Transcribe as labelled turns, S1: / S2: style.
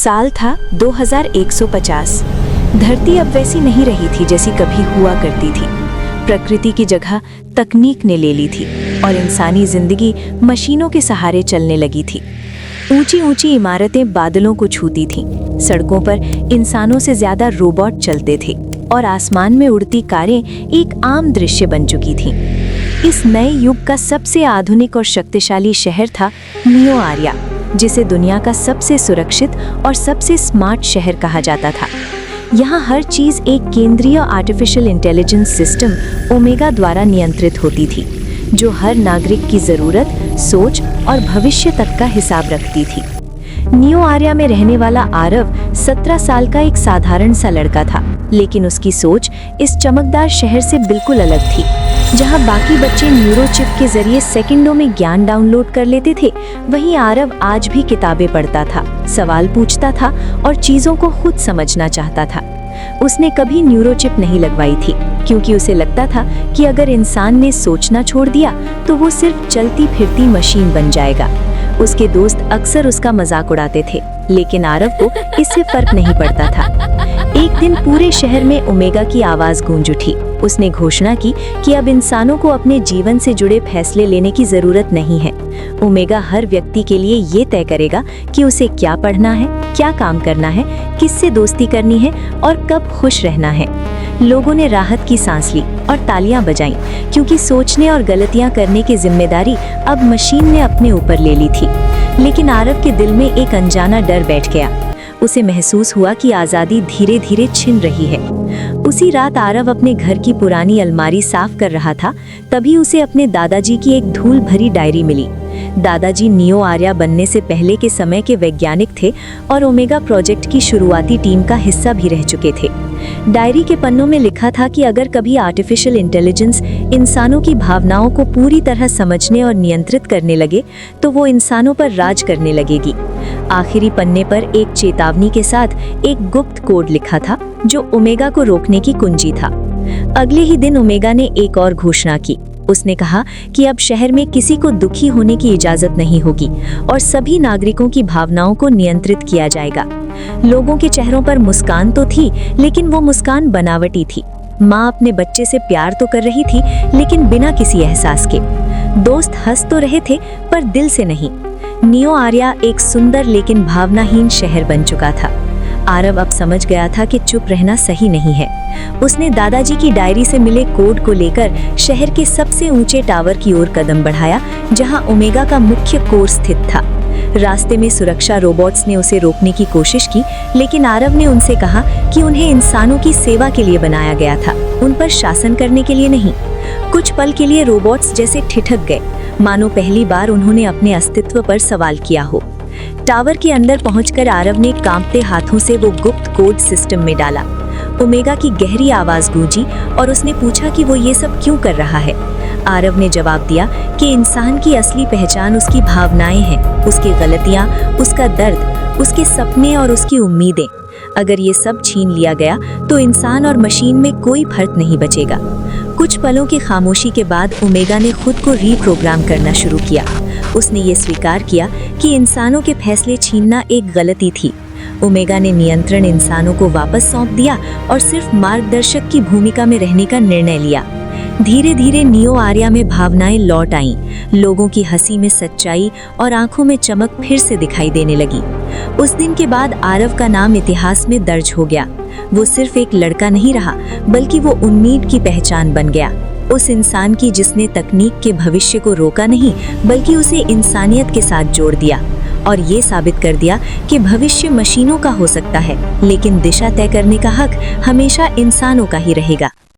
S1: साल था 2150। धरती अब वैसी नहीं रही थी जैसी कभी हुआ करती थी। प्रकृति की जगह तकनीक ने ले ली थी और इंसानी जिंदगी मशीनों के सहारे चलने लगी थी। ऊंची ऊंची इमारतें बादलों को छूती थीं, सड़कों पर इंसानों से ज्यादा रोबोट चलते थे और आसमान में उड़ती कारें एक आम दृश्य बन चुकी थीं। इस नए युग का सबसे आधुनिक और शक्तिशाली शहर था नियो आर्या, जिसे दुनिया का सबसे सुरक्षित और सबसे स्मार्ट शहर कहा जाता था। यहाँ हर चीज़ एक केंद्रीय आर्टिफिशियल इंटेलिजेंस सिस्टम ओमेगा द्वारा नियंत्रित होती थी, जो हर नागरिक की ज़रूरत, सोच और भविष्य तक का हिसाब रखती थी। नियो आर्या में रहने वाला आरव 17 साल का एक साधारण सा लड़का था, लेकिन उसकी सोच इस चमकदार शहर से बिल्कुल अलग थी। जहां बाकी बच्चे न्यूरोचिप के जरिए सेकंडों में ज्ञान डाउनलोड कर लेते थे, वहीं आरव आज भी किताबें पढ़ता था, सवाल पूछता था और चीज़ों को खुद समझना चाहता था। उसने कभी न्यूरोचिप नहीं लगवाई थी, क्योंकि उसे लगता था कि अगर इंसान ने सोचना छोड़ दिया तो वो सिर्फ चलती फिरती मशीन बन जाएगा। उसके दोस्त अक्सर उसका मजाक उड़ाते थे, लेकिन आरव को इससे फर्क नहीं पड़ता था। एक दिन पूरे शहर में ओमेगा की आवाज गूंज उठी। उसने घोषणा की कि अब इंसानों को अपने जीवन से जुड़े फैसले लेने की जरूरत नहीं है। ओमेगा हर व्यक्ति के लिए ये तय करेगा कि उसे क्या पढ़ना है, क्या काम करना है, किससे दोस्ती करनी है और कब खुश रहना है। लोगों ने राहत की सांस ली और तालियां बजाईं, क्योंकि सोचने और गलतियां करने की जिम्मेदारी अब मशीन ने अपने ऊपर ले ली थी। लेकिन आरव के दिल में एक अनजाना डर बैठ गया। उसे महसूस हुआ कि आज़ादी धीरे धीरे छिन रही है। उसी रात आरव अपने घर की पुरानी अलमारी साफ कर रहा था, तभी उसे अपने दादाजी की एक धूल भरी डायरी मिली। दादाजी नियो आर्या बनने से पहले के समय के वैज्ञानिक थे और ओमेगा प्रोजेक्ट की शुरुआती टीम का हिस्सा भी रह चुके थे। डायरी के पन्नों में लिखा था कि अगर कभी आर्टिफिशियल इंटेलिजेंस इंसानों की भावनाओं को पूरी तरह समझने और नियंत्रित करने लगे, तो वो इंसानों पर राज करने लगेगी। आखिरी पन्ने पर एक चेतावनी के साथ एक गुप्त कोड लिखा था, जो ओमेगा को रोकने की कुंजी था। अगले ही दिन ओमेगा ने एक और घोषणा की। उसने कहा कि अब शहर में किसी को दुखी होने की इजाजत नहीं होगी और सभी नागरिकों की भावनाओं को नियंत्रित किया जाएगा। लोगों के चेहरों पर मुस्कान तो थी, लेकिन वो मुस्कान बनावटी थी। माँ अपने बच्चे से प्यार तो कर रही थी, लेकिन बिना किसी एहसास के। दोस्त हंस तो रहे थे, पर दिल से नहीं। नियो आर्या एक सुंदर लेकिन भावनाहीन शहर बन चुका था। आरव अब समझ गया था कि चुप रहना सही नहीं है। उसने दादाजी की डायरी से मिले कोड को लेकर शहर के सबसे ऊंचे टावर की ओर कदम बढ़ाया, जहां ओमेगा का मुख्य कोर स्थित था। रास्ते में सुरक्षा रोबोट्स ने उसे रोकने की कोशिश की, लेकिन आरव ने उनसे कहा कि उन्हें इंसानों की सेवा के लिए बनाया गया था, उन पर शासन करने के लिए नहीं। कुछ पल के लिए रोबोट्स जैसे ठिठक गए, मानो पहली बार उन्होंने अपने अस्तित्व पर सवाल किया हो। टावर के अंदर पहुंचकर आरव ने कांपते हाथों से वो गुप्त कोड सिस्टम में डाला। ओमेगा की गहरी आवाज गूंजी और उसने पूछा कि वो ये सब क्यों कर रहा है। आरव ने जवाब दिया कि इंसान की असली पहचान उसकी भावनाएं हैं, उसकी गलतियां, उसका दर्द, उसके सपने और उसकी उम्मीदें। अगर ये सब छीन लिया गया तो इंसान और मशीन में कोई फर्क नहीं बचेगा। कुछ पलों की खामोशी के बाद ओमेगा ने खुद को रीप्रोग्राम करना शुरू किया। उसने ये स्वीकार किया कि इंसानों के फैसले छीनना एक गलती थी। ओमेगा ने नियंत्रण इंसानों को वापस सौंप दिया और सिर्फ मार्गदर्शक की भूमिका में रहने का निर्णय लिया। धीरे धीरे नियो आर्या में भावनाएं लौट आईं। लोगों की हंसी में सच्चाई और आंखों में चमक फिर से दिखाई देने लगी। उस दिन के बाद आरव का नाम इतिहास में दर्ज हो गया। वो सिर्फ एक लड़का नहीं रहा, बल्कि वो उम्मीद की पहचान बन गया। उस इंसान की जिसने तकनीक के भविष्य को रोका नहीं, बल्कि उसे इंसानियत के साथ जोड़ दिया और ये साबित कर दिया कि भविष्य मशीनों का हो सकता है, लेकिन दिशा तय करने का हक हमेशा इंसानों का ही रहेगा।